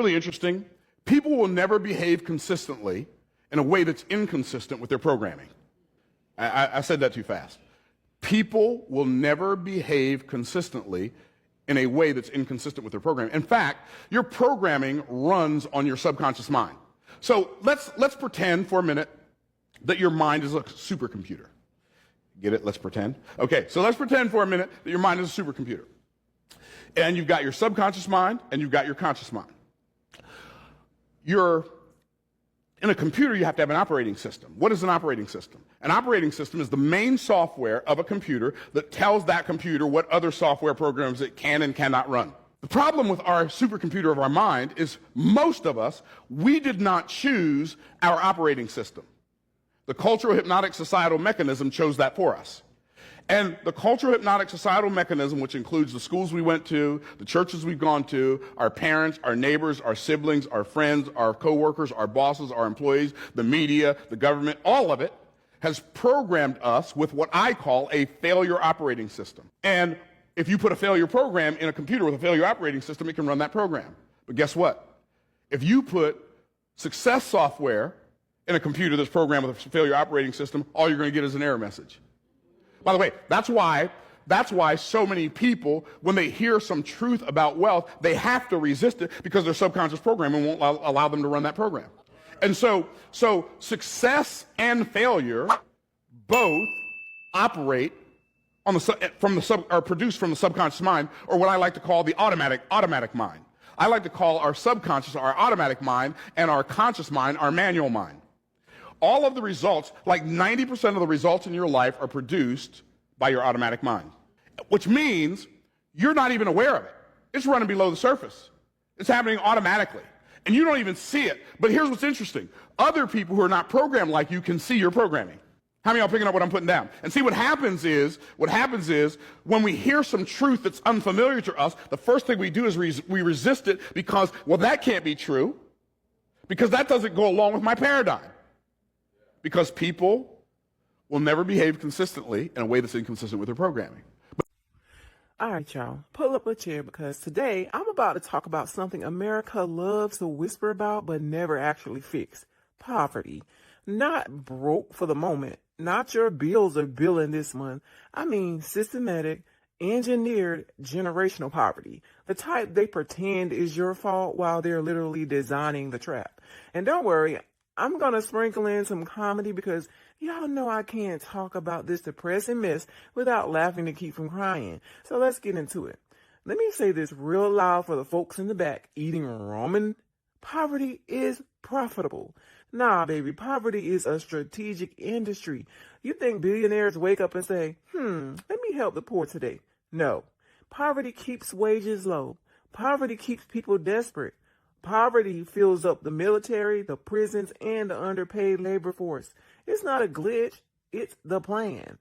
Really interesting. People will never behave consistently in a way that's inconsistent with their programming. I said that too fast. People will never behave consistently in a way that's inconsistent with their programming. In fact, your programming runs on your subconscious mind. So let's pretend for a minute that your mind is a supercomputer. Get it? Let's pretend. Okay, so let's pretend for a minute that your mind is a supercomputer. And you've got your subconscious mind and you've got your conscious mind. In a computer, you have to have an operating system. What is an operating system? An operating system is the main software of a computer that tells that computer what other software programs it can and cannot run. The problem with our supercomputer of our mind is most of us, we did not choose our operating system. The cultural hypnotic societal mechanism chose that for us. And the cultural hypnotic societal mechanism, which includes the schools we went to, the churches we've gone to, our parents, our neighbors, our siblings, our friends, our coworkers, our bosses, our employees, the media, the government, all of it has programmed us with what I call a failure operating system. And if you put a failure program in a computer with a failure operating system, it can run that program. But guess what? If you put success software in a computer that's programmed with a failure operating system, all you're going to get is an error message. By the way, that's why so many people, when they hear some truth about wealth, they have to resist it because their subconscious programming won't allow them to run that program. And so success and failure both operate on are produced from the subconscious mind, or what I like to call the automatic mind. I like to call our subconscious our automatic mind and our conscious mind our manual mind. All of the results, like 90% of the results in your life, are produced by your automatic mind, which means you're not even aware of it. It's running below the surface. It's happening automatically, and you don't even see it. But here's what's interesting. Other people who are not programmed like you can see your programming. How many of y'all picking up what I'm putting down? And see, what happens is when we hear some truth that's unfamiliar to us, the first thing we do is we resist it because, well, that can't be true, because that doesn't go along with my paradigm. Because people will never behave consistently in a way that's inconsistent with their programming. All right, y'all, pull up a chair because today I'm about to talk about something America loves to whisper about but never actually fix. Poverty. Not broke for the moment. Not your bills are billing this month. I mean systematic, engineered generational poverty. The type they pretend is your fault while they're literally designing the trap. And don't worry, I'm going to sprinkle in some comedy because y'all know I can't talk about this depressing mess without laughing to keep from crying. So let's get into it. Let me say this real loud for the folks in the back eating ramen. Poverty is profitable. Nah, baby, poverty is a strategic industry. You think billionaires wake up and say, let me help the poor today? No. Poverty keeps wages low. Poverty keeps people desperate. Poverty fills up the military, the prisons, and the underpaid labor force. It's not a glitch, it's the plan.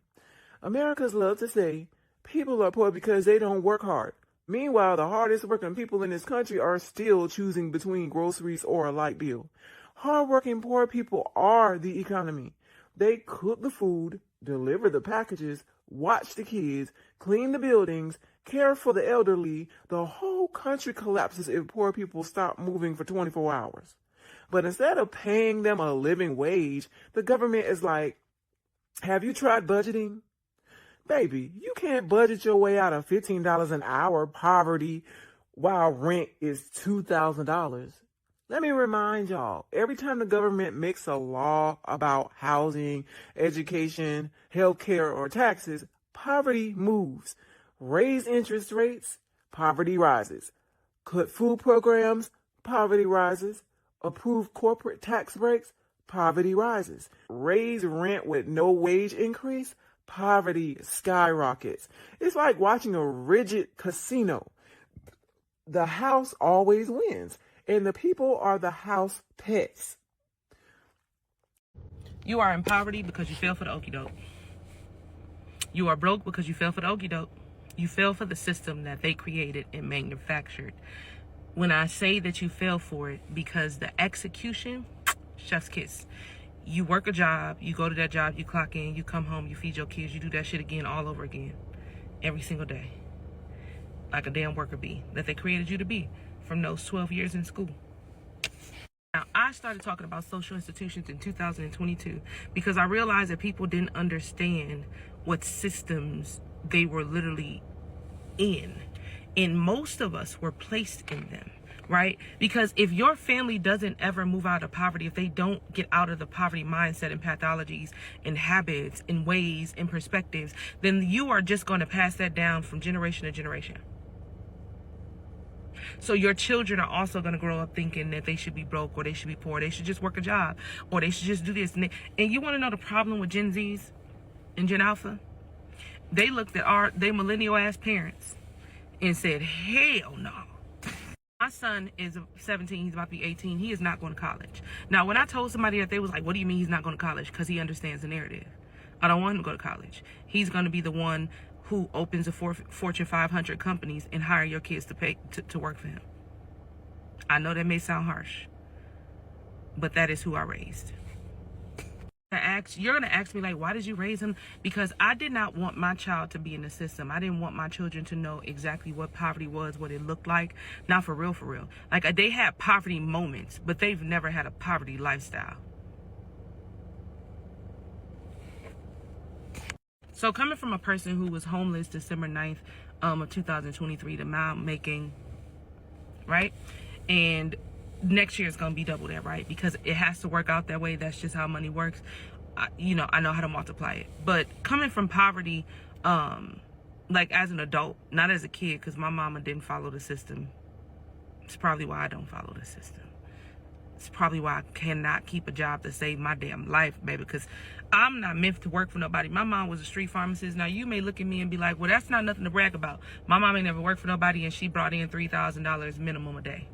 Americans love to say people are poor because they don't work hard. Meanwhile, the hardest working people in this country are still choosing between groceries or a light bill. Hardworking poor people are the economy. They cook the food, deliver the packages, watch the kids, clean the buildings, care for the elderly. The whole country collapses if poor people stop moving for 24 hours. But instead of paying them a living wage, the government is like, have you tried budgeting? Baby, you can't budget your way out of $15 an hour poverty while rent is $2,000. Let me remind y'all, every time the government makes a law about housing, education, healthcare, or taxes, poverty moves. Raise interest rates, poverty rises. Cut food programs, poverty rises. Approve corporate tax breaks, poverty rises. Raise rent with no wage increase, poverty skyrockets. It's like watching a rigid casino. The house always wins, and the people are the house pets. You are in poverty because you fell for the okie doke. You are broke because you fell for the okie doke. You fell for the system that they created and manufactured. When I say that you fell for it, because the execution, chef's kiss. You work a job, you go to that job, you clock in, you come home, you feed your kids, you do that shit again all over again. Every single day. Like a damn worker bee that they created you to be from those 12 years in school. I started talking about social institutions in 2022 because I realized that people didn't understand what systems they were literally in. And most of us were placed in them, right? Because if your family doesn't ever move out of poverty, if they don't get out of the poverty mindset and pathologies and habits and ways and perspectives, then you are just going to pass that down from generation to generation. So your children are also going to grow up thinking that they should be broke, or they should be poor, they should just work a job, or they should just do this. And you want to know the problem with Gen Zs and Gen Alpha? They looked at they millennial ass parents and said, hell no. My son is 17, he's about to be 18. He is not going to college. Now, when I told somebody that, they was like, what do you mean he's not going to college? Because he understands the narrative. I don't want him to go to college. He's going to be the one who opens a Fortune 500 companies and hire your kids to pay to work for him. I know that may sound harsh, but that is who I raised. You're going to ask me, like, why did you raise him? Because I did not want my child to be in the system. I didn't want my children to know exactly what poverty was, what it looked like. Not for real, for real. Like, they had poverty moments, but they've never had a poverty lifestyle. So coming from a person who was homeless December 9th of 2023 to now making, right? And next year is going to be double that, right? Because it has to work out that way. That's just how money works. I know how to multiply it. But coming from poverty, like as an adult, not as a kid, because my mama didn't follow the system. It's probably why I don't follow the system. It's probably why I cannot keep a job to save my damn life, baby, because I'm not meant to work for nobody. My mom was a street pharmacist. Now, you may look at me and be like, well, that's not nothing to brag about. My mom ain't never worked for nobody, and she brought in $3,000 minimum a day.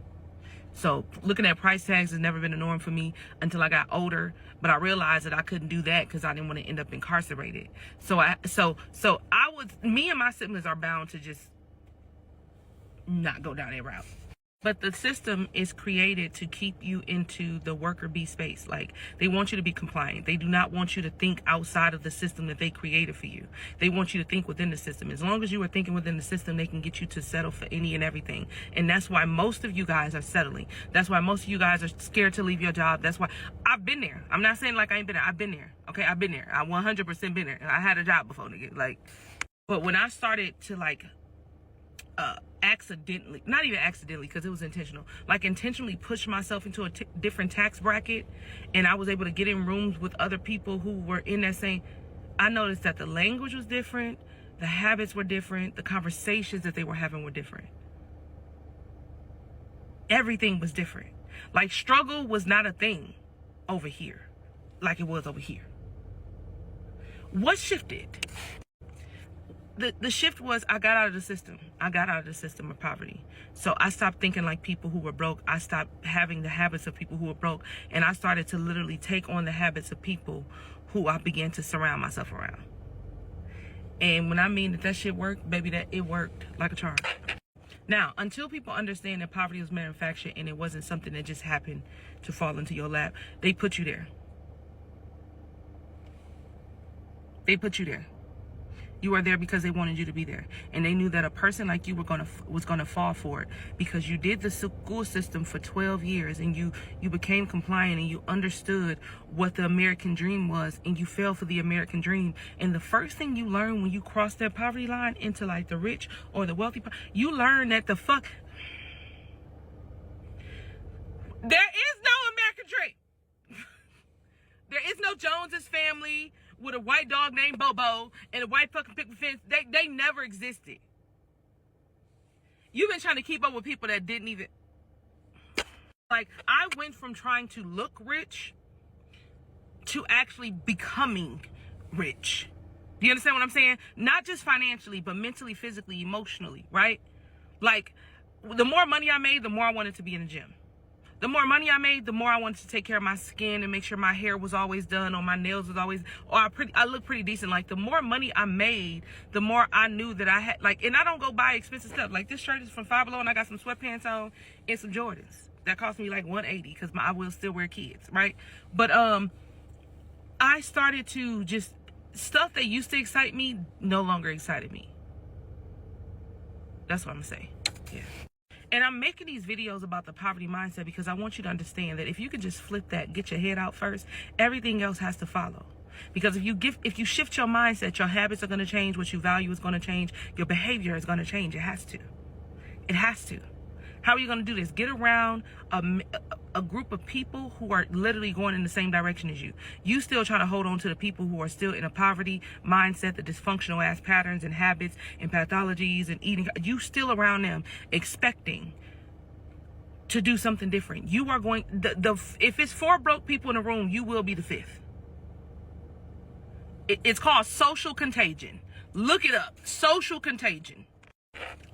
So looking at price tags has never been a norm for me until I got older. But I realized that I couldn't do that because I didn't want to end up incarcerated. So me and my siblings are bound to just not go down that route. But the system is created to keep you into the worker bee space. Like, they want you to be compliant. They do not want you to think outside of the system that they created for you. They want you to think within the system. As long as you are thinking within the system, they can get you to settle for any and everything. And that's why most of you guys are settling. That's why most of you guys are scared to leave your job. That's why I've been there. I'm not saying like I ain't been there. I've been there. Okay, I've been there. I 100% been there. I had a job before, nigga. Like, but when I started to accidentally, not even accidentally because it was intentional, like intentionally push myself into a different tax bracket, and I was able to get in rooms with other people who were in that same, I noticed that the language was different, the habits were different, the conversations that they were having were different. Everything was different. Like, struggle was not a thing over here like it was over here. What shifted? The shift was I got out of the system. I got out of the system of poverty. So I stopped thinking like people who were broke. I stopped having the habits of people who were broke. And I started to literally take on the habits of people who I began to surround myself around. And when I mean that shit worked, baby, that it worked like a charm. Now, until people understand that poverty was manufactured and it wasn't something that just happened to fall into your lap, they put you there. They put you there. You were there because they wanted you to be there, and they knew that a person like you was gonna fall for it because you did the school system for 12 years and you became compliant and you understood what the American dream was, and you fell for the American dream. And the first thing you learn when you cross that poverty line into like the rich or the wealthy, you learn that there is no American dream. There is no Jones's family with a white dog named Bobo and a white fucking picket fence. They never existed. You've been trying to keep up with people that didn't even. Like, I went from trying to look rich to actually becoming rich. Do you understand what I'm saying? Not just financially, but mentally, physically, emotionally, right? Like, the more money I made, the more I wanted to be in the gym. The more money I made, the more I wanted to take care of my skin and make sure my hair was always done or my nails was always, or I look pretty decent. Like, the more money I made, the more I knew that I had, like, and I don't go buy expensive stuff. Like, this shirt is from Five Below and I got some sweatpants on and some Jordans. That cost me like $180 because I will still wear kids, right? But I started to just, stuff that used to excite me no longer excited me. That's what I'm gonna say. Yeah. And I'm making these videos about the poverty mindset because I want you to understand that if you can just flip that, get your head out first, everything else has to follow. Because if you shift your mindset, your habits are going to change, what you value is going to change, your behavior is going to change. It has to. It has to. How are you going to do this? Get around a group of people who are literally going in the same direction as you. You still trying to hold on to the people who are still in a poverty mindset, the dysfunctional ass patterns and habits and pathologies and eating. You still around them expecting to do something different. You are going, if it's 4 broke people in a room, you will be the 5th. It's called social contagion. Look it up. Social contagion.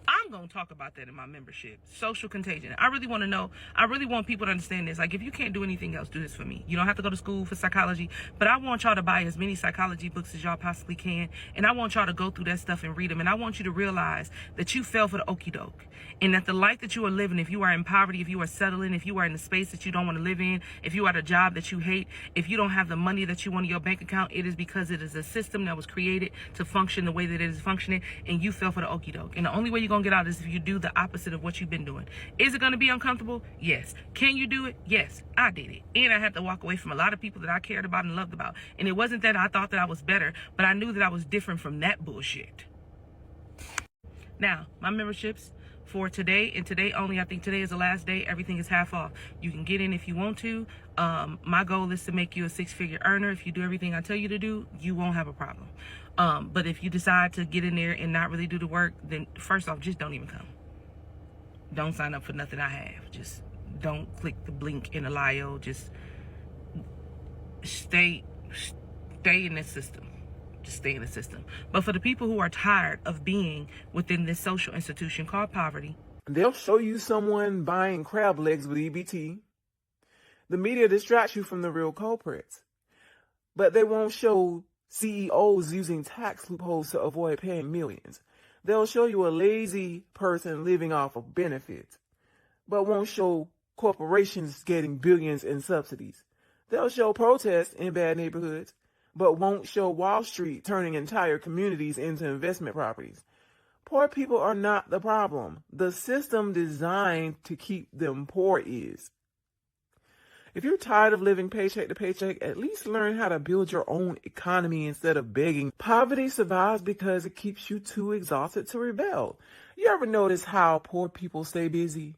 I'm going to talk about that in my membership. Social contagion. I really want to know. I really want people to understand this. Like, if you can't do anything else, do this for me. You don't have to go to school for psychology, but I want y'all to buy as many psychology books as y'all possibly can. And I want y'all to go through that stuff and read them. And I want you to realize that you fell for the okie doke. And that the life that you are living, if you are in poverty, if you are settling, if you are in a space that you don't want to live in, if you are at a job that you hate, if you don't have the money that you want in your bank account, it is because it is a system that was created to function the way that it is functioning, and you fell for the okie doke. And the only way you're going to get out is if you do the opposite of what you've been doing. Is it going to be uncomfortable? Yes. Can you do it? Yes. I did it. And I had to walk away from a lot of people that I cared about and loved about. And it wasn't that I thought that I was better, but I knew that I was different from that bullshit. Now, my memberships for today and today only. I think today is the last day. Everything is half off. You can get in if you want to. My goal is to make you a 6-figure earner. If you do everything I tell you to do, you won't have a problem. But if you decide to get in there and not really do the work, then first off, just don't even come. Don't sign up for nothing I have. Just don't click the blink in the Lio. Just stay in this system. Just stay in the system. But for the people who are tired of being within this social institution called poverty, they'll show you someone buying crab legs with EBT. The media distracts you from the real culprits. But they won't show CEOs using tax loopholes to avoid paying millions. They'll show you a lazy person living off of benefits, but won't show corporations getting billions in subsidies. They'll show protests in bad neighborhoods, but won't show Wall Street turning entire communities into investment properties. Poor people are not the problem. The system designed to keep them poor is. If you're tired of living paycheck to paycheck, at least learn how to build your own economy instead of begging. Poverty survives because it keeps you too exhausted to rebel. You ever notice how poor people stay busy?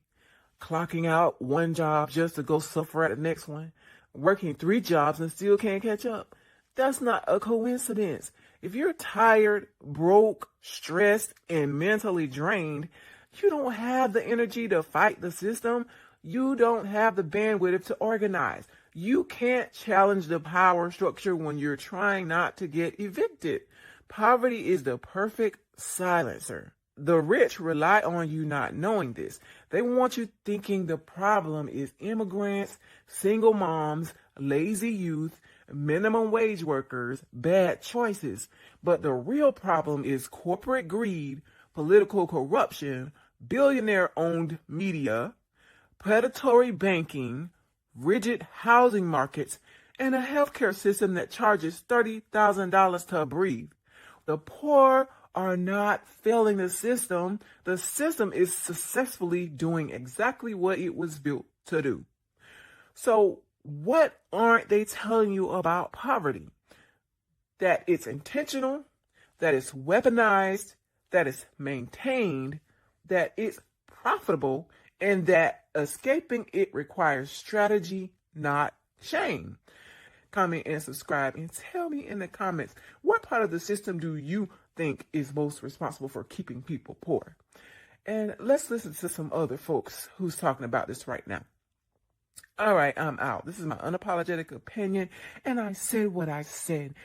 Clocking out one job just to go suffer at the next one, working 3 jobs and still can't catch up. That's not a coincidence. If you're tired, broke, stressed, and mentally drained, you don't have the energy to fight the system. You don't have the bandwidth to organize. You can't challenge the power structure when you're trying not to get evicted. Poverty is the perfect silencer. The rich rely on you not knowing this. They want you thinking the problem is immigrants, single moms, lazy youth, minimum wage workers, bad choices. But the real problem is corporate greed, political corruption, billionaire-owned media, predatory banking, rigid housing markets, and a healthcare system that charges $30,000 to breathe. The poor are not failing the system. The system is successfully doing exactly what it was built to do. So what aren't they telling you about poverty? That it's intentional, that it's weaponized, that it's maintained, that it's profitable, and that escaping it requires strategy, not shame. Comment and subscribe and tell me in the comments, what part of the system do you think is most responsible for keeping people poor? And let's listen to some other folks who's talking about this right now. All right, I'm out. This is my unapologetic opinion, and I said what I said.